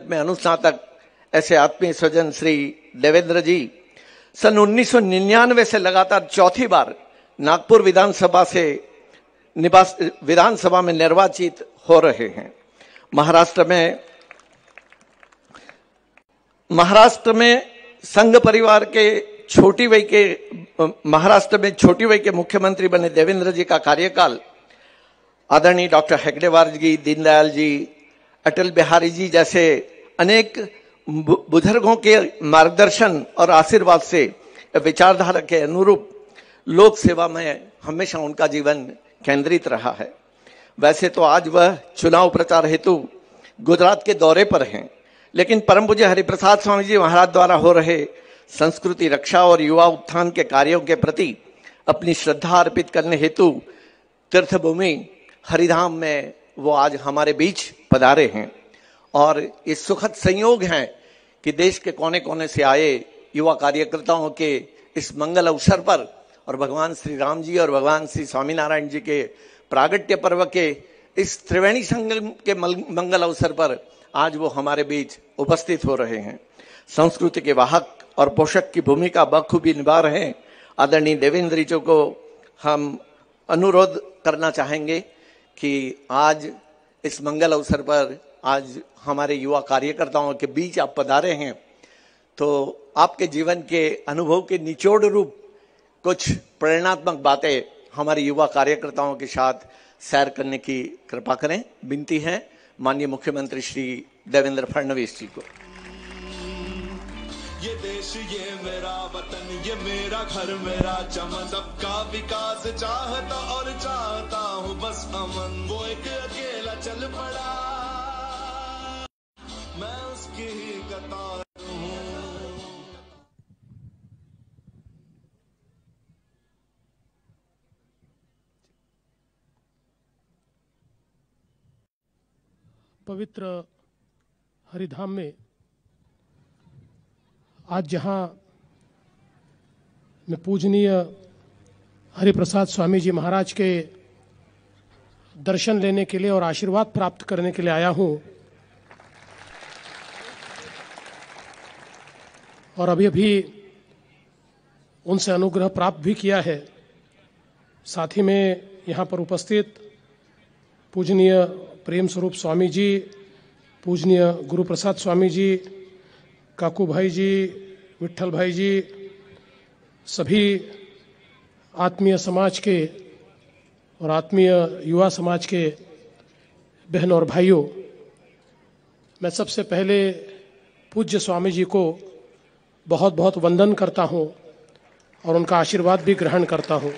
में अनुस्नातक ऐसे आत्मीय स्वजन श्री देवेंद्र जी सन 1999 से लगातार चौथी बार नागपुर विधानसभा में निर्वाचित हो रहे हैं। महाराष्ट्र में संघ परिवार के छोटी वय के मुख्यमंत्री बने देवेंद्र जी का कार्यकाल आदरणीय डॉक्टर हेगडेवार जी, दीनदयाल जी, अटल बिहारी जी जैसे अनेक बुजुर्गों के मार्गदर्शन और आशीर्वाद से विचारधारा के अनुरूप लोक सेवा में हमेशा उनका जीवन केंद्रित रहा है। वैसे तो आज वह चुनाव प्रचार हेतु गुजरात के दौरे पर हैं, लेकिन परम पूज्य हरिप्रसाद स्वामी जी महाराज द्वारा हो रहे संस्कृति रक्षा और युवा उत्थान के कार्यों के प्रति अपनी श्रद्धा अर्पित करने हेतु तीर्थभूमि हरिधाम में वो आज हमारे बीच पधारे हैं। और इस सुखद संयोग है कि देश के कोने कोने से आए युवा कार्यकर्ताओं के इस मंगल अवसर पर और भगवान श्री राम जी और भगवान श्री स्वामीनारायण जी के प्रागट्य पर्व के इस त्रिवेणी संगम के मंगल अवसर पर आज वो हमारे बीच उपस्थित हो रहे हैं। संस्कृति के वाहक और पोषक की भूमिका बखूबी निभा रहे हैं आदरणीय देवेंद्र जी को हम अनुरोध करना चाहेंगे कि आज इस मंगल अवसर पर आज हमारे युवा कार्यकर्ताओं के बीच आप पधारे हैं, तो आपके जीवन के अनुभव के निचोड़ रूप कुछ प्रेरणात्मक बातें हमारे युवा कार्यकर्ताओं के साथ शेयर करने की कृपा करें। विनती है माननीय मुख्यमंत्री श्री देवेंद्र फडणवीस जी को। ये देश ये मेरा वतन ये मेरा घर मेरा चमन, सबका विकास चाहता और चाहता हूँ बस अमन। वो एक अकेला चल पड़ा मैं उसकी ही कतार हूँ। पवित्र हरिधाम में आज जहां मैं पूजनीय हरिप्रसाद स्वामी जी महाराज के दर्शन लेने के लिए और आशीर्वाद प्राप्त करने के लिए आया हूं, और अभी उनसे अनुग्रह प्राप्त भी किया है। साथ ही में यहाँ पर उपस्थित पूजनीय प्रेम स्वरूप स्वामी जी, पूजनीय गुरु प्रसाद स्वामी जी, काकू भाई जी, विट्ठल भाई जी, सभी आत्मीय समाज के और आत्मीय युवा समाज के बहन और भाइयों, मैं सबसे पहले पूज्य स्वामी जी को बहुत बहुत वंदन करता हूं और उनका आशीर्वाद भी ग्रहण करता हूं।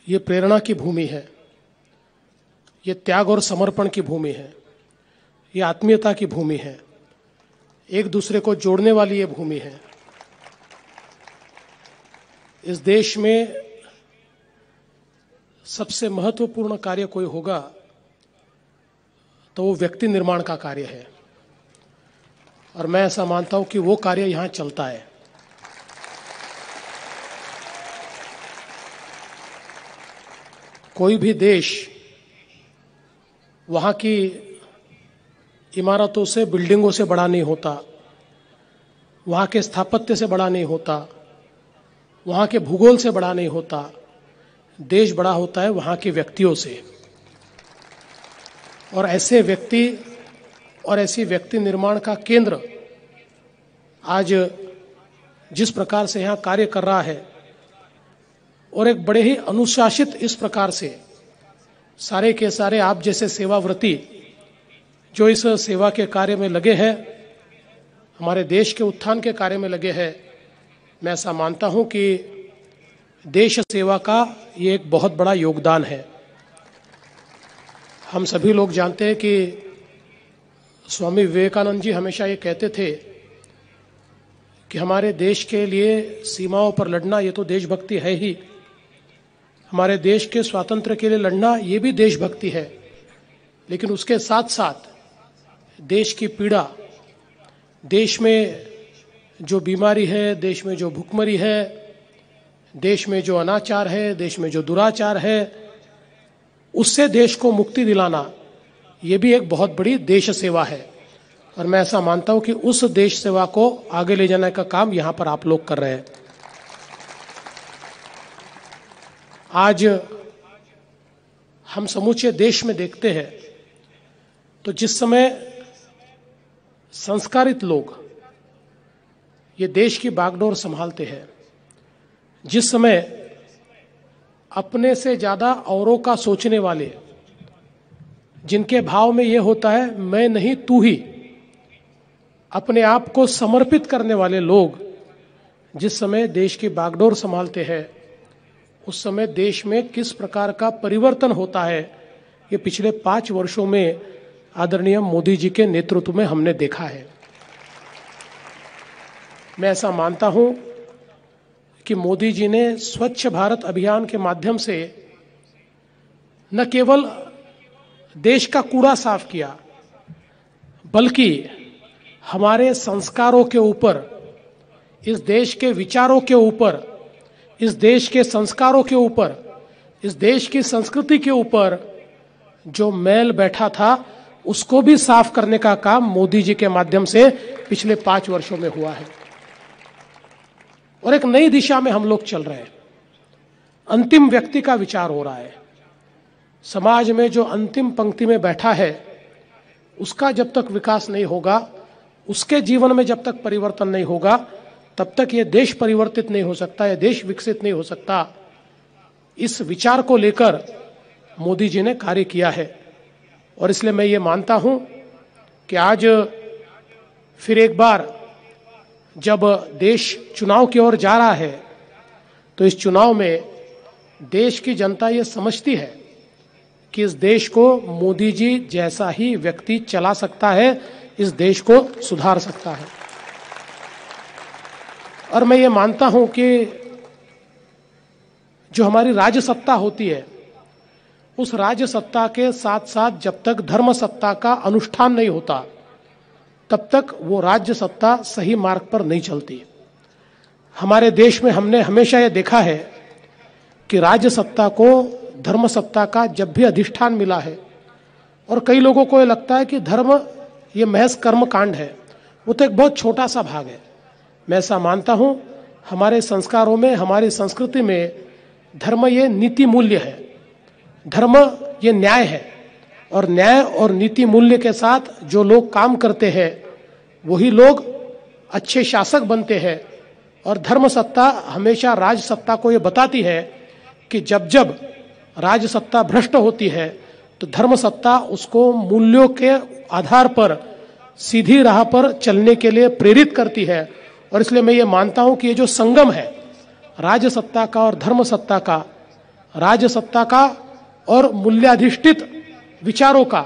ये प्रेरणा की भूमि है, ये त्याग और समर्पण की भूमि है, ये आत्मीयता की भूमि है, एक दूसरे को जोड़ने वाली ये भूमि है। इस देश में सबसे महत्वपूर्ण कार्य कोई होगा तो वो व्यक्ति निर्माण का कार्य है, और मैं ऐसा मानता हूं कि वो कार्य यहां चलता है। कोई भी देश वहां की इमारतों से, बिल्डिंगों से बड़ा नहीं होता, वहां के स्थापत्य से बड़ा नहीं होता, वहां के भूगोल से बड़ा नहीं होता। देश बड़ा होता है वहां के व्यक्तियों से, और ऐसे व्यक्ति और ऐसी व्यक्ति निर्माण का केंद्र आज जिस प्रकार से यहाँ कार्य कर रहा है, और एक बड़े ही अनुशासित इस प्रकार से सारे के सारे आप जैसे सेवाव्रती जो इस सेवा के कार्य में लगे हैं, हमारे देश के उत्थान के कार्य में लगे हैं, मैं ऐसा मानता हूं कि देश सेवा का ये एक बहुत बड़ा योगदान है। हम सभी लोग जानते हैं कि स्वामी विवेकानंद जी हमेशा ये कहते थे कि हमारे देश के लिए सीमाओं पर लड़ना ये तो देशभक्ति है ही, हमारे देश के स्वातंत्र्य के लिए लड़ना ये भी देशभक्ति है, लेकिन उसके साथ साथ देश की पीड़ा, देश में जो बीमारी है, देश में जो भुखमरी है, देश में जो अनाचार है, देश में जो दुराचार है, उससे देश को मुक्ति दिलाना ये भी एक बहुत बड़ी देश सेवा है। और मैं ऐसा मानता हूं कि उस देश सेवा को आगे ले जाने का काम यहां पर आप लोग कर रहे हैं। आज हम समूचे देश में देखते हैं तो जिस समय संस्कारित लोग ये देश की बागडोर संभालते हैं, जिस समय अपने से ज्यादा औरों का सोचने वाले, जिनके भाव में ये होता है मैं नहीं तू ही, अपने आप को समर्पित करने वाले लोग जिस समय देश की बागडोर संभालते हैं, उस समय देश में किस प्रकार का परिवर्तन होता है ये पिछले 5 वर्षों में आदरणीय मोदी जी के नेतृत्व में हमने देखा है। मैं ऐसा मानता हूं कि मोदी जी ने स्वच्छ भारत अभियान के माध्यम से न केवल देश का कूड़ा साफ किया, बल्कि हमारे संस्कारों के ऊपर, इस देश के विचारों के ऊपर, इस देश के संस्कारों के ऊपर, इस देश की संस्कृति के ऊपर जो मैल बैठा था उसको भी साफ करने का काम मोदी जी के माध्यम से पिछले 5 वर्षों में हुआ है। और एक नई दिशा में हम लोग चल रहे हैं। अंतिम व्यक्ति का विचार हो रहा है। समाज में जो अंतिम पंक्ति में बैठा है उसका जब तक विकास नहीं होगा, उसके जीवन में जब तक परिवर्तन नहीं होगा, तब तक ये देश परिवर्तित नहीं हो सकता, ये देश विकसित नहीं हो सकता। इस विचार को लेकर मोदी जी ने कार्य किया है। और इसलिए मैं ये मानता हूं कि आज फिर एक बार जब देश चुनाव की ओर जा रहा है तो इस चुनाव में देश की जनता ये समझती है कि इस देश को मोदी जी जैसा ही व्यक्ति चला सकता है, इस देश को सुधार सकता है। और मैं ये मानता हूं कि जो हमारी राज्य सत्ता होती है, उस राज्य सत्ता के साथ साथ जब तक धर्म सत्ता का अनुष्ठान नहीं होता, तब तक वो राज्य सत्ता सही मार्ग पर नहीं चलती। हमारे देश में हमने हमेशा ये देखा है कि राज्य सत्ता को धर्म सत्ता का जब भी अधिष्ठान मिला है, और कई लोगों को ये लगता है कि धर्म ये महज कर्म कांड है, वो तो एक बहुत छोटा सा भाग है। मैं ऐसा मानता हूं, हमारे संस्कारों में, हमारी संस्कृति में धर्म ये नीति मूल्य है, धर्म ये न्याय है। और न्याय और नीति मूल्य के साथ जो लोग काम करते हैं वही लोग अच्छे शासक बनते हैं। और धर्म सत्ता हमेशा राज सत्ता को ये बताती है कि जब जब राज सत्ता भ्रष्ट होती है तो धर्म सत्ता उसको मूल्यों के आधार पर सीधी राह पर चलने के लिए प्रेरित करती है। और इसलिए मैं ये मानता हूं कि ये जो संगम है राज सत्ता का और धर्म सत्ता का, राज सत्ता का और मूल्याधिष्ठित विचारों का,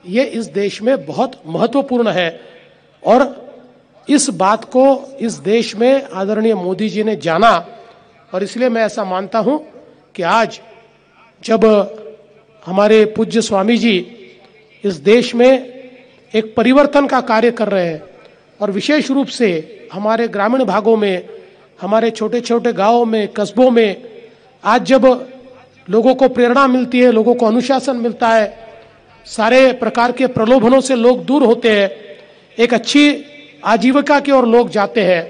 ये इस देश में बहुत महत्वपूर्ण है। और इस बात को इस देश में आदरणीय मोदी जी ने जाना। और इसलिए मैं ऐसा मानता हूं कि आज जब हमारे पूज्य स्वामी जी इस देश में एक परिवर्तन का कार्य कर रहे हैं, और विशेष रूप से हमारे ग्रामीण भागों में, हमारे छोटे छोटे गांवों में, कस्बों में, आज जब लोगों को प्रेरणा मिलती है, लोगों को अनुशासन मिलता है, सारे प्रकार के प्रलोभनों से लोग दूर होते हैं, एक अच्छी आजीविका की ओर लोग जाते हैं,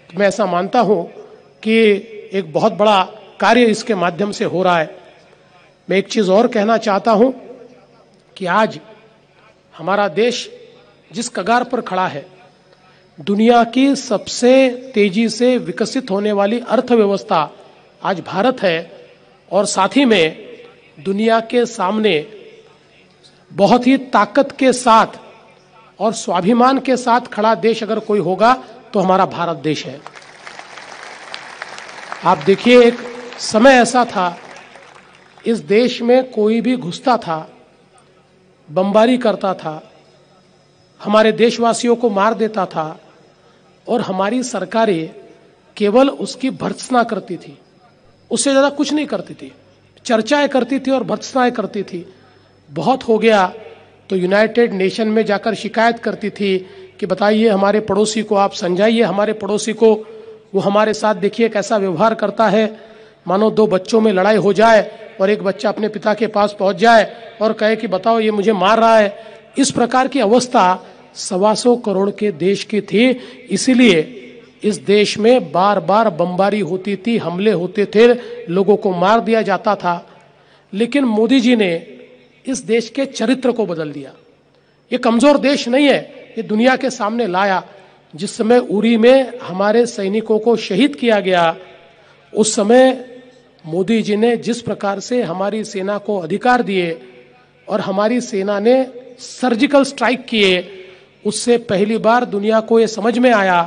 तो मैं ऐसा मानता हूं कि एक बहुत बड़ा कार्य इसके माध्यम से हो रहा है। मैं एक चीज और कहना चाहता हूं कि आज हमारा देश जिस कगार पर खड़ा है, दुनिया की सबसे तेजी से विकसित होने वाली अर्थव्यवस्था आज भारत है। और साथ ही में दुनिया के सामने बहुत ही ताकत के साथ और स्वाभिमान के साथ खड़ा देश अगर कोई होगा तो हमारा भारत देश है। आप देखिए, एक समय ऐसा था इस देश में कोई भी घुसता था, बमबारी करता था, हमारे देशवासियों को मार देता था, और हमारी सरकारें केवल उसकी भर्त्सना करती थी, उससे ज्यादा कुछ नहीं करती थी। चर्चाएं करती थी और भर्त्सनाएं करती थी। बहुत हो गया तो यूनाइटेड नेशन में जाकर शिकायत करती थी कि बताइए हमारे पड़ोसी को आप समझाइए, हमारे पड़ोसी को, वो हमारे साथ देखिए कैसा व्यवहार करता है, मानो दो बच्चों में लड़ाई हो जाए और एक बच्चा अपने पिता के पास पहुंच जाए और कहे कि बताओ ये मुझे मार रहा है। इस प्रकार की अवस्था 125 करोड़ के देश की थी। इसीलिए इस देश में बार बार बमबारी होती थी, हमले होते थे, लोगों को मार दिया जाता था। लेकिन मोदी जी ने इस देश के चरित्र को बदल दिया। ये कमजोर देश नहीं है, ये दुनिया के सामने लाया। जिस समय उरी में हमारे सैनिकों को शहीद किया गया, उस समय मोदी जी ने जिस प्रकार से हमारी सेना को अधिकार दिए और हमारी सेना ने सर्जिकल स्ट्राइक किए, उससे पहली बार दुनिया को यह समझ में आया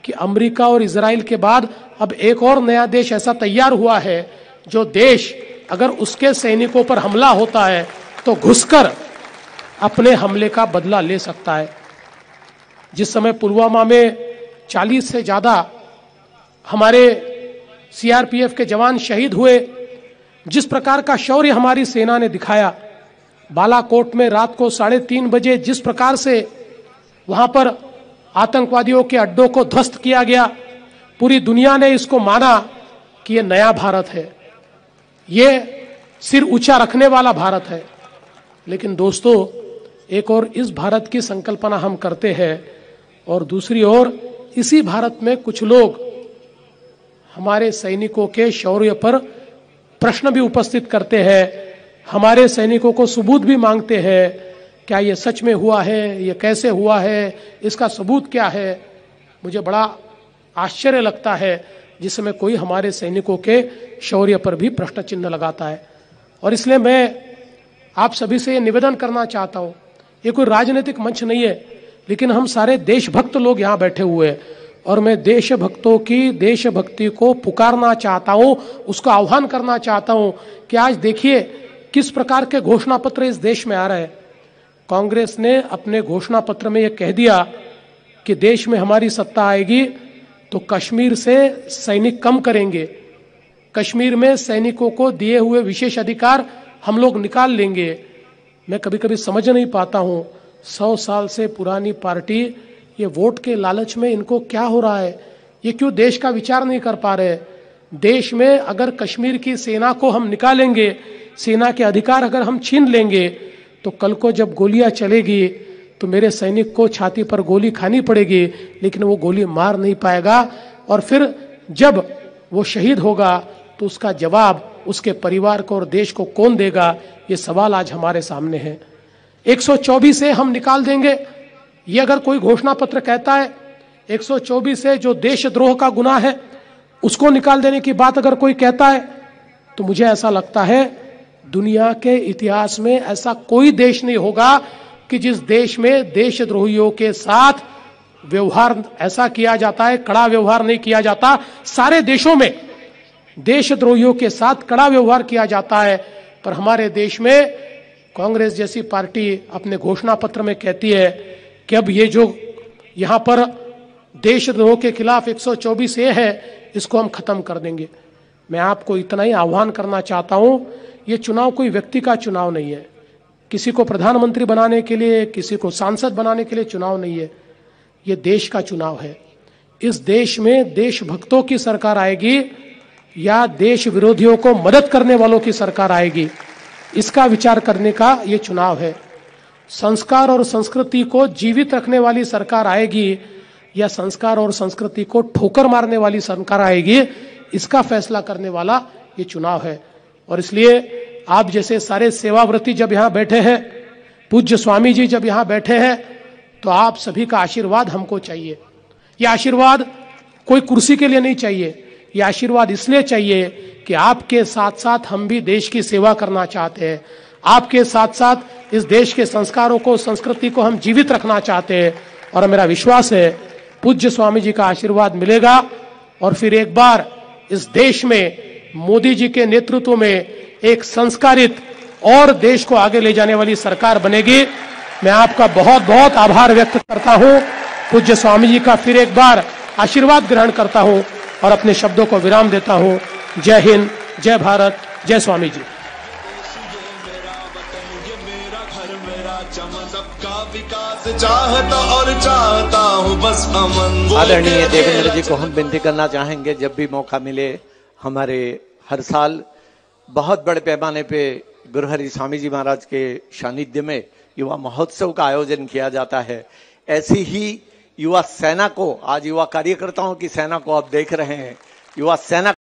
कि अमेरिका और इजराइल के बाद अब एक और नया देश ऐसा तैयार हुआ है जो देश अगर उसके सैनिकों पर हमला होता है तो घुसकर अपने हमले का बदला ले सकता है। जिस समय पुलवामा में 40 से ज्यादा हमारे सीआरपीएफ के जवान शहीद हुए, जिस प्रकार का शौर्य हमारी सेना ने दिखाया, बालाकोट में रात को 3:30 बजे जिस प्रकार से वहां पर आतंकवादियों के अड्डों को ध्वस्त किया गया, पूरी दुनिया ने इसको माना कि ये नया भारत है, ये सिर ऊंचा रखने वाला भारत है। लेकिन दोस्तों, एक और इस भारत की संकल्पना हम करते हैं और दूसरी ओर इसी भारत में कुछ लोग हमारे सैनिकों के शौर्य पर प्रश्न भी उपस्थित करते हैं, हमारे सैनिकों को सबूत भी मांगते हैं, क्या ये सच में हुआ है, ये कैसे हुआ है, इसका सबूत क्या है। मुझे बड़ा आश्चर्य लगता है जिस समय कोई हमारे सैनिकों के शौर्य पर भी प्रश्न चिन्ह लगाता है। और इसलिए मैं आप सभी से ये निवेदन करना चाहता हूं, ये कोई राजनीतिक मंच नहीं है, लेकिन हम सारे देशभक्त लोग यहाँ बैठे हुए हैं और मैं देशभक्तों की देशभक्ति को पुकारना चाहता हूं, उसको आह्वान करना चाहता हूं कि आज देखिए किस प्रकार के घोषणा पत्र इस देश में आ रहे हैं। कांग्रेस ने अपने घोषणा पत्र में यह कह दिया कि देश में हमारी सत्ता आएगी तो कश्मीर से सैनिक कम करेंगे, कश्मीर में सैनिकों को दिए हुए विशेष अधिकार हम लोग निकाल लेंगे। मैं कभी कभी समझ नहीं पाता हूं, 100 साल से पुरानी पार्टी, ये वोट के लालच में इनको क्या हो रहा है, ये क्यों देश का विचार नहीं कर पा रहे। देश में अगर कश्मीर की सेना को हम निकालेंगे, सेना के अधिकार अगर हम छीन लेंगे, तो कल को जब गोलियां चलेगी तो मेरे सैनिक को छाती पर गोली खानी पड़ेगी, लेकिन वो गोली मार नहीं पाएगा। और फिर जब वो शहीद होगा तो उसका जवाब उसके परिवार को और देश को कौन देगा, ये सवाल आज हमारे सामने है। 124 से हम निकाल देंगे, ये अगर कोई घोषणा पत्र कहता है, 124 से जो देशद्रोह का गुनाह है उसको निकाल देने की बात अगर कोई कहता है, तो मुझे ऐसा लगता है दुनिया के इतिहास में ऐसा कोई देश नहीं होगा कि जिस देश में देशद्रोहियों के साथ व्यवहार ऐसा किया जाता है, कड़ा व्यवहार नहीं किया जाता। सारे देशों में देशद्रोहियों के साथ कड़ा व्यवहार किया जाता है, पर हमारे देश में कांग्रेस जैसी पार्टी अपने घोषणा पत्र में कहती है कि अब ये जो यहां पर देशद्रोह के खिलाफ 124A है, इसको हम खत्म कर देंगे। मैं आपको इतना ही आह्वान करना चाहता हूं, ये चुनाव कोई व्यक्ति का चुनाव नहीं है, किसी को प्रधानमंत्री बनाने के लिए, किसी को सांसद बनाने के लिए चुनाव नहीं है, ये देश का चुनाव है। इस देश में देशभक्तों की सरकार आएगी या देश विरोधियों को मदद करने वालों की सरकार आएगी, इसका विचार करने का ये चुनाव है। संस्कार और संस्कृति को जीवित रखने वाली सरकार आएगी या संस्कार और संस्कृति को ठोकर मारने वाली सरकार आएगी, इसका फैसला करने वाला ये चुनाव है। और इसलिए आप जैसे सारे सेवाव्रती जब यहाँ बैठे हैं, पूज्य स्वामी जी जब यहाँ बैठे हैं, तो आप सभी का आशीर्वाद हमको चाहिए। ये आशीर्वाद कोई कुर्सी के लिए नहीं चाहिए, ये आशीर्वाद इसलिए चाहिए कि आपके साथ साथ हम भी देश की सेवा करना चाहते हैं, आपके साथ साथ इस देश के संस्कारों को, संस्कृति को हम जीवित रखना चाहते हैं। और मेरा विश्वास है पूज्य स्वामी जी का आशीर्वाद मिलेगा और फिर एक बार इस देश में मोदी जी के नेतृत्व में एक संस्कारित और देश को आगे ले जाने वाली सरकार बनेगी। मैं आपका बहुत बहुत आभार व्यक्त करता हूं, पूज्य स्वामी जी का फिर एक बार आशीर्वाद ग्रहण करता हूं और अपने शब्दों को विराम देता हूं। जय हिंद, जय भारत, जय स्वामी जी। चाहता और चाहता हूँ बस अमन। आदरणीय देवेंद्र जी को हम विनती करना चाहेंगे, जब भी मौका मिले हमारे हर साल बहुत बड़े पैमाने पे गुरुहरि स्वामी जी महाराज के सानिध्य में युवा महोत्सव का आयोजन किया जाता है। ऐसी ही युवा सेना को, आज युवा कार्यकर्ताओं की सेना को आप देख रहे हैं, युवा सेना